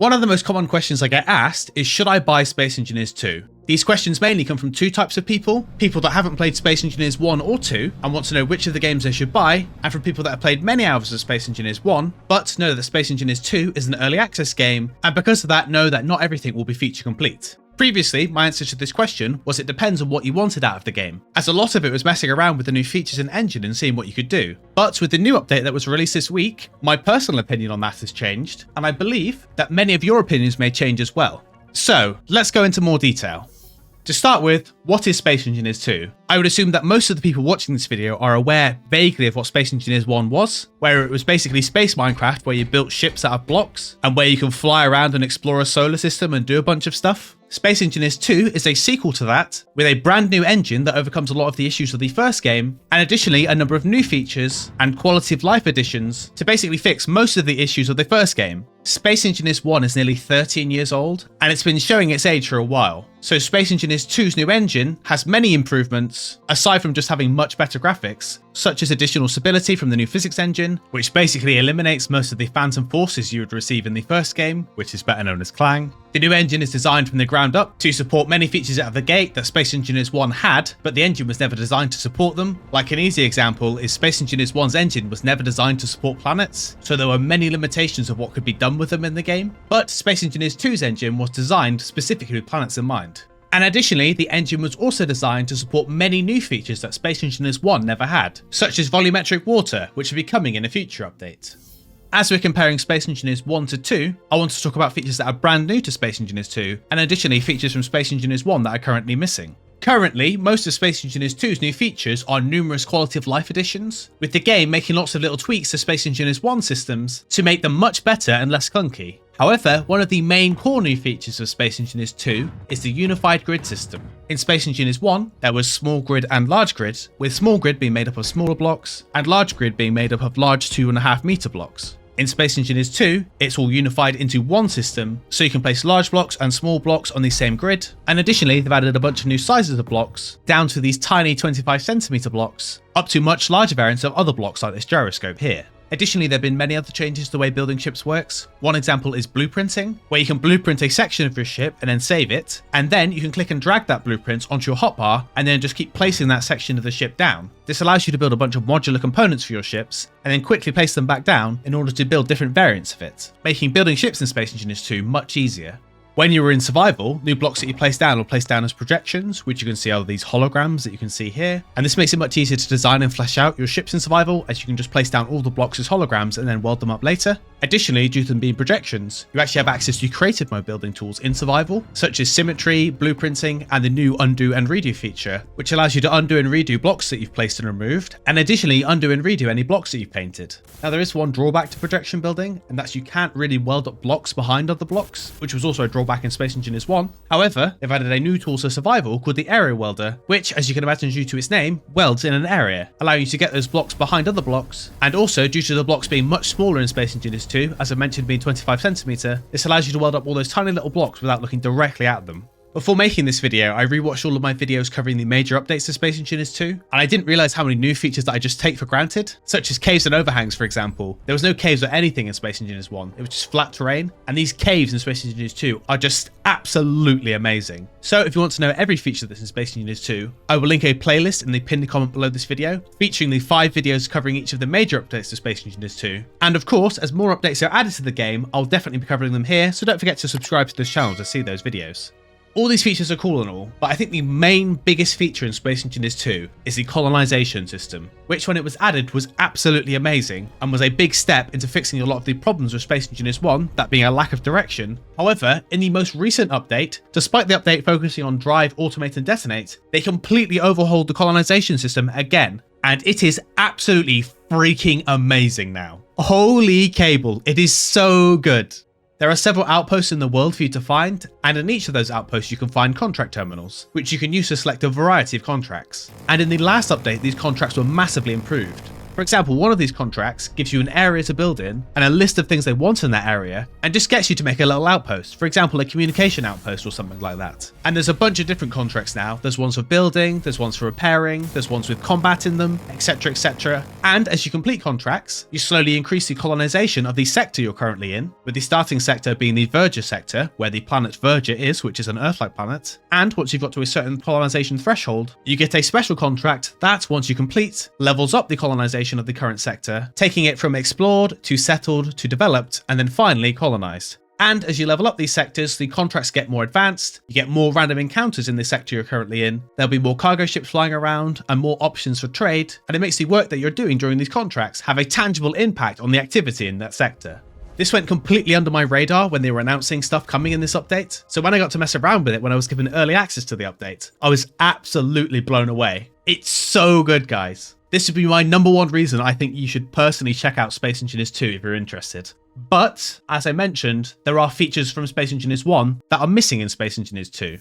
One of the most common questions I get asked is, should I buy Space Engineers 2? These questions mainly come from two types of people that haven't played Space Engineers 1 or 2 and want to know which of the games they should buy, and from people that have played many hours of Space Engineers 1 but know that Space Engineers 2 is an early access game, and because of that know that not everything will be feature complete. Previously, my answer to this question was it depends on what you wanted out of the game, as a lot of it was messing around with the new features and engine and seeing what you could do. But with the new update that was released this week, my personal opinion on that has changed, and I believe that many of your opinions may change as well. So, let's go into more detail. To start with, what is Space Engineers 2? I would assume that most of the people watching this video are aware vaguely of what Space Engineers 1 was, where it was basically space Minecraft where you built ships out of blocks, and where you can fly around and explore a solar system and do a bunch of stuff. Space Engineers 2 is a sequel to that, with a brand new engine that overcomes a lot of the issues of the first game, and additionally a number of new features and quality of life additions to basically fix most of the issues of the first game. Space Engineers 1 is nearly 13 years old, and it's been showing its age for a while. So Space Engineers 2's new engine has many improvements, aside from just having much better graphics, such as additional stability from the new physics engine, which basically eliminates most of the phantom forces you would receive in the first game, which is better known as Clang. The new engine is designed from the ground up to support many features out of the gate that Space Engineers 1 had, but the engine was never designed to support them. Like an easy example is Space Engineers 1's engine was never designed to support planets, so there were many limitations of what could be done with them in the game, but Space Engineers 2's engine was designed specifically with planets in mind. And additionally, the engine was also designed to support many new features that Space Engineers 1 never had, such as volumetric water, which will be coming in a future update. As we're comparing Space Engineers 1 to 2, I want to talk about features that are brand new to Space Engineers 2, and additionally features from Space Engineers 1 that are currently missing. Currently, most of Space Engineers 2's new features are numerous quality of life additions, with the game making lots of little tweaks to Space Engineers 1 systems to make them much better and less clunky. However, one of the main core new features of Space Engineers 2 is the unified grid system. In Space Engineers 1, there was small grid and large grid, with small grid being made up of smaller blocks, and large grid being made up of large 2.5 meter blocks. In Space Engineers 2, it's all unified into one system, so you can place large blocks and small blocks on the same grid, and additionally they've added a bunch of new sizes of blocks, down to these tiny 25cm blocks, up to much larger variants of other blocks like this gyroscope here. Additionally, there have been many other changes to the way building ships works. One example is blueprinting, where you can blueprint a section of your ship and then save it, and then you can click and drag that blueprint onto your hotbar and then just keep placing that section of the ship down. This allows you to build a bunch of modular components for your ships, and then quickly place them back down in order to build different variants of it, making building ships in Space Engineers 2 much easier. When you were in survival, new blocks that you place down will place down as projections, which you can see are these holograms that you can see here, and this makes it much easier to design and flesh out your ships in survival, as you can just place down all the blocks as holograms and then weld them up later. Additionally, due to them being projections, you actually have access to creative mode building tools in survival, such as symmetry, blueprinting, and the new undo and redo feature, which allows you to undo and redo blocks that you've placed and removed, and additionally undo and redo any blocks that you've painted. Now there is one drawback to projection building, and that's you can't really weld up blocks behind other blocks, which was also a drawback in Space Engineers 1. However, they've added a new tool to survival called the area welder, which, as you can imagine due to its name, welds in an area, allowing you to get those blocks behind other blocks, and also due to the blocks being much smaller in Space Engineers 2, as I mentioned being 25cm, this allows you to weld up all those tiny little blocks without looking directly at them. Before making this video, I rewatched all of my videos covering the major updates to Space Engineers 2, and I didn't realize how many new features that I just take for granted, such as caves and overhangs for example. There was no caves or anything in Space Engineers 1, it was just flat terrain, and these caves in Space Engineers 2 are just absolutely amazing. So if you want to know every feature that's in Space Engineers 2, I will link a playlist in the pinned comment below this video, featuring the 5 videos covering each of the major updates to Space Engineers 2. And of course, as more updates are added to the game, I'll definitely be covering them here, so don't forget to subscribe to this channel to see those videos. All these features are cool and all, but I think the biggest feature in Space Engineers 2 is the colonization system, which when it was added was absolutely amazing and was a big step into fixing a lot of the problems with Space Engineers 1, that being a lack of direction. However, in the most recent update, despite the update focusing on drive, automate and detonate, they completely overhauled the colonization system again, and it is absolutely freaking amazing now. Holy cable, it is so good. There are several outposts in the world for you to find, and in each of those outposts you can find contract terminals, which you can use to select a variety of contracts. And in the last update, these contracts were massively improved. For For example, one of these contracts gives you an area to build in and a list of things they want in that area and just gets you to make a little outpost, for example, a communication outpost or something like that. And there's a bunch of different contracts now. There's ones for building, there's ones for repairing, there's ones with combat in them, etc, etc. And as you complete contracts, you slowly increase the colonization of the sector you're currently in, with the starting sector being the Verger sector, where the planet Verger is, which is an Earth-like planet. And once you've got to a certain colonization threshold, you get a special contract that, once you complete, levels up the colonization of the current sector, taking it from explored to settled to developed and then finally colonized. And as you level up these sectors, the contracts get more advanced, you get more random encounters in the sector you're currently in, there'll be more cargo ships flying around and more options for trade, and it makes the work that you're doing during these contracts have a tangible impact on the activity in that sector. This went completely under my radar when they were announcing stuff coming in this update, so when I got to mess around with it when I was given early access to the update, I was absolutely blown away. It's so good, guys. This would be my #1 reason I think you should personally check out Space Engineers 2 if you're interested. But, as I mentioned, there are features from Space Engineers 1 that are missing in Space Engineers 2.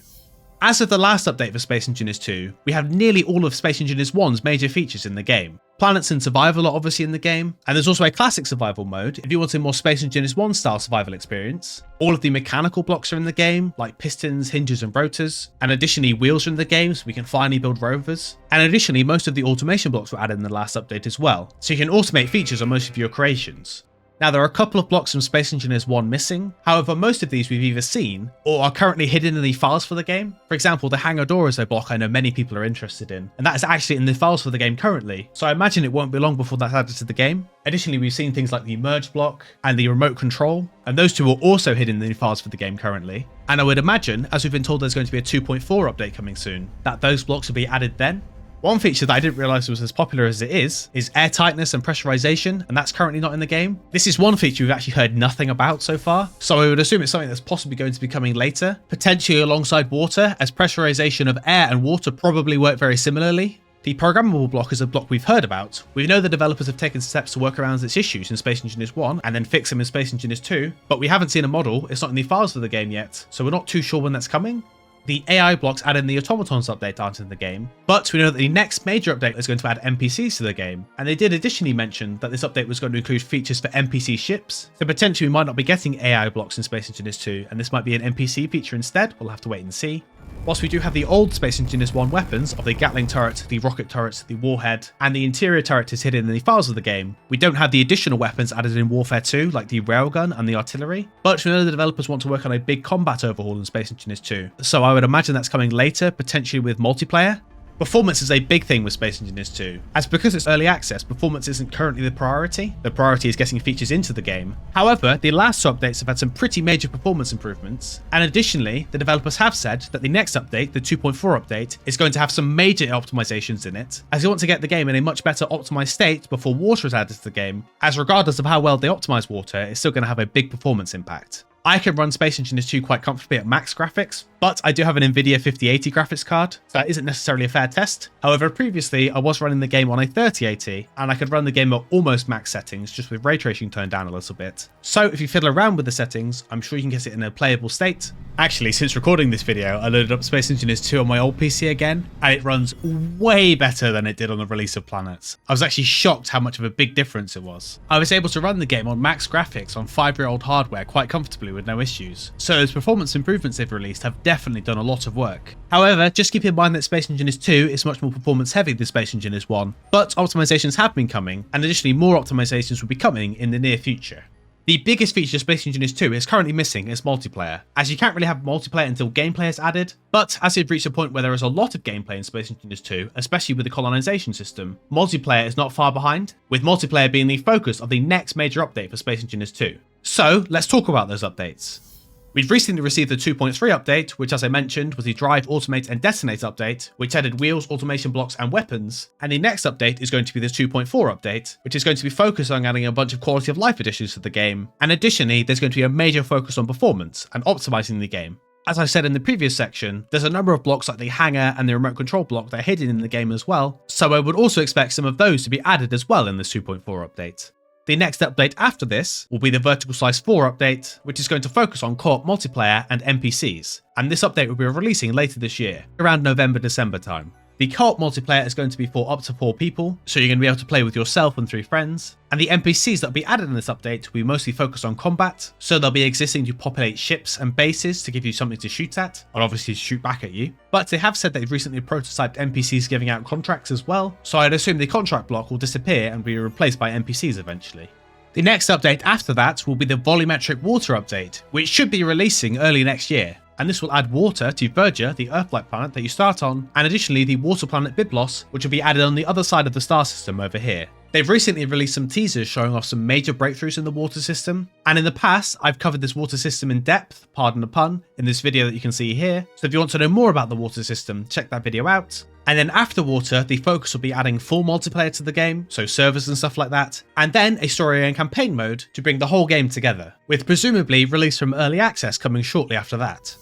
As of the last update for Space Engineers 2, we have nearly all of Space Engineers 1's major features in the game. Planets and survival are obviously in the game, and there's also a classic survival mode if you want a more Space Engineers 1 style survival experience. All of the mechanical blocks are in the game, like pistons, hinges and rotors, and additionally wheels are in the game so we can finally build rovers. And additionally, most of the automation blocks were added in the last update as well, so you can automate features on most of your creations. Now, there are a couple of blocks from Space Engineers 1 missing, however most of these we've either seen or are currently hidden in the files for the game. For example, the hangar door is a block I know many people are interested in, and that is actually in the files for the game currently, so I imagine it won't be long before that's added to the game. Additionally, we've seen things like the merge block and the remote control, and those two are also hidden in the files for the game currently. And I would imagine, as we've been told there's going to be a 2.4 update coming soon, that those blocks will be added then. One feature that I didn't realise was as popular as it is air tightness and pressurization, and that's currently not in the game. This is one feature we've actually heard nothing about so far, so I would assume it's something that's possibly going to be coming later, potentially alongside water, as pressurization of air and water probably work very similarly. The programmable block is a block we've heard about. We know the developers have taken steps to work around its issues in Space Engineers 1 and then fix them in Space Engineers 2, but we haven't seen a model, it's not in the files for the game yet, so we're not too sure when that's coming. The AI blocks added in the automatons update aren't in the game, but we know that the next major update is going to add NPCs to the game, and they did additionally mention that this update was going to include features for NPC ships, so potentially we might not be getting AI blocks in Space Engineers 2, and this might be an NPC feature instead. We'll have to wait and see. Whilst we do have the old Space Engineers 1 weapons of the Gatling turret, the rocket turret, the warhead, and the interior turret is hidden in the files of the game, we don't have the additional weapons added in Warfare 2 like the railgun and the artillery, but we know the developers want to work on a big combat overhaul in Space Engineers 2, so I would imagine that's coming later, potentially with multiplayer. Performance is a big thing with Space Engineers 2, as because it's early access, performance isn't currently the priority. The priority is getting features into the game. However, the last two updates have had some pretty major performance improvements, and additionally, the developers have said that the next update, the 2.4 update, is going to have some major optimizations in it, as they want to get the game in a much better optimized state before water is added to the game, as regardless of how well they optimize water, it's still going to have a big performance impact. I can run Space Engineers 2 quite comfortably at max graphics, but I do have an Nvidia 5080 graphics card, so that isn't necessarily a fair test. However, previously I was running the game on a 3080, and I could run the game at almost max settings, just with ray tracing turned down a little bit. So if you fiddle around with the settings, I'm sure you can get it in a playable state. Actually, since recording this video, I loaded up Space Engineers 2 on my old PC again, and it runs way better than it did on the release of Planets. I was actually shocked how much of a big difference it was. I was able to run the game on max graphics on 5-year-old hardware quite comfortably with no issues, so those performance improvements they've released have definitely done a lot of work. However, just keep in mind that Space Engineers 2 is much more performance heavy than Space Engineers 1, but optimizations have been coming, and additionally more optimizations will be coming in the near future. The biggest feature Space Engineers 2 is currently missing is multiplayer, as you can't really have multiplayer until gameplay is added, but as you've reached a point where there is a lot of gameplay in Space Engineers 2, especially with the colonization system, multiplayer is not far behind, with multiplayer being the focus of the next major update for Space Engineers 2. So let's talk about those updates. We've recently received the 2.3 update, which as I mentioned was the Drive, Automate and Detonate update, which added wheels, automation blocks and weapons, and the next update is going to be the 2.4 update, which is going to be focused on adding a bunch of quality of life additions to the game, and additionally there's going to be a major focus on performance and optimizing the game. As I said in the previous section, there's a number of blocks like the hangar and the remote control block that are hidden in the game as well, so I would also expect some of those to be added as well in this 2.4 update. The next update after this will be the Vertical Slice 4 update, which is going to focus on co-op multiplayer and NPCs, and this update will be releasing later this year, around November-December time. The co-op multiplayer is going to be for up to 4 people, so you're going to be able to play with yourself and 3 friends. And the NPCs that will be added in this update will be mostly focused on combat, so they'll be existing to populate ships and bases to give you something to shoot at, and obviously shoot back at you. But they have said they've recently prototyped NPCs giving out contracts as well, so I'd assume the contract block will disappear and be replaced by NPCs eventually. The next update after that will be the volumetric water update, which should be releasing early next year. And this will add water to Verger, the Earth-like planet that you start on, and additionally the water planet Byblos, which will be added on the other side of the star system over here. They've recently released some teasers showing off some major breakthroughs in the water system, and in the past I've covered this water system in depth, pardon the pun, in this video that you can see here, so if you want to know more about the water system, check that video out. And then after water, the focus will be adding full multiplayer to the game, so servers and stuff like that, and then a story and campaign mode to bring the whole game together, with presumably release from early access coming shortly after that.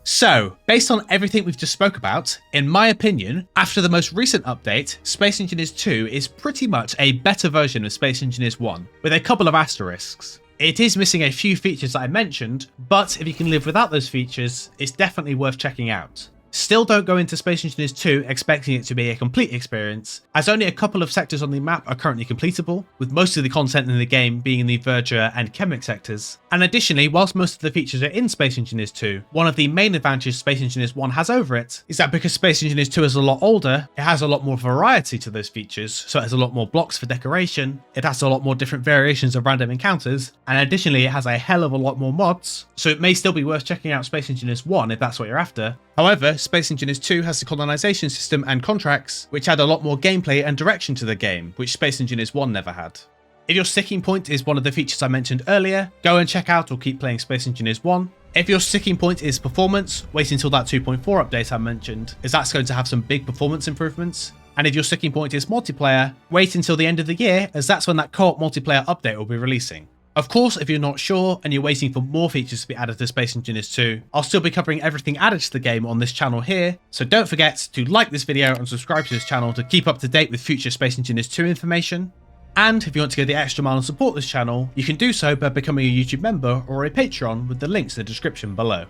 So, based on everything we've just spoke about, in my opinion, after the most recent update, Space Engineers 2 is pretty much a better version of Space Engineers 1, with a couple of asterisks. It is missing a few features that I mentioned, but if you can live without those features, it's definitely worth checking out. Still don't go into Space Engineers 2 expecting it to be a complete experience, as only a couple of sectors on the map are currently completable, with most of the content in the game being in the Verger and Chemic sectors. And additionally, whilst most of the features are in Space Engineers 2, one of the main advantages Space Engineers 1 has over it is that because Space Engineers 2 is a lot older, it has a lot more variety to those features, so it has a lot more blocks for decoration, it has a lot more different variations of random encounters, and additionally it has a hell of a lot more mods, so it may still be worth checking out Space Engineers 1 if that's what you're after. However, Space Engineers 2 has the colonization system and contracts, which add a lot more gameplay and direction to the game, which Space Engineers 1 never had. If your sticking point is one of the features I mentioned earlier, go and check out or keep playing Space Engineers 1. If your sticking point is performance, wait until that 2.4 update I mentioned, as that's going to have some big performance improvements. And if your sticking point is multiplayer, wait until the end of the year, as that's when that co-op multiplayer update will be releasing. Of course, if you're not sure and you're waiting for more features to be added to Space Engineers 2, I'll still be covering everything added to the game on this channel here, so don't forget to like this video and subscribe to this channel to keep up to date with future Space Engineers 2 information. And if you want to go the extra mile and support this channel, you can do so by becoming a YouTube member or a Patreon with the links in the description below.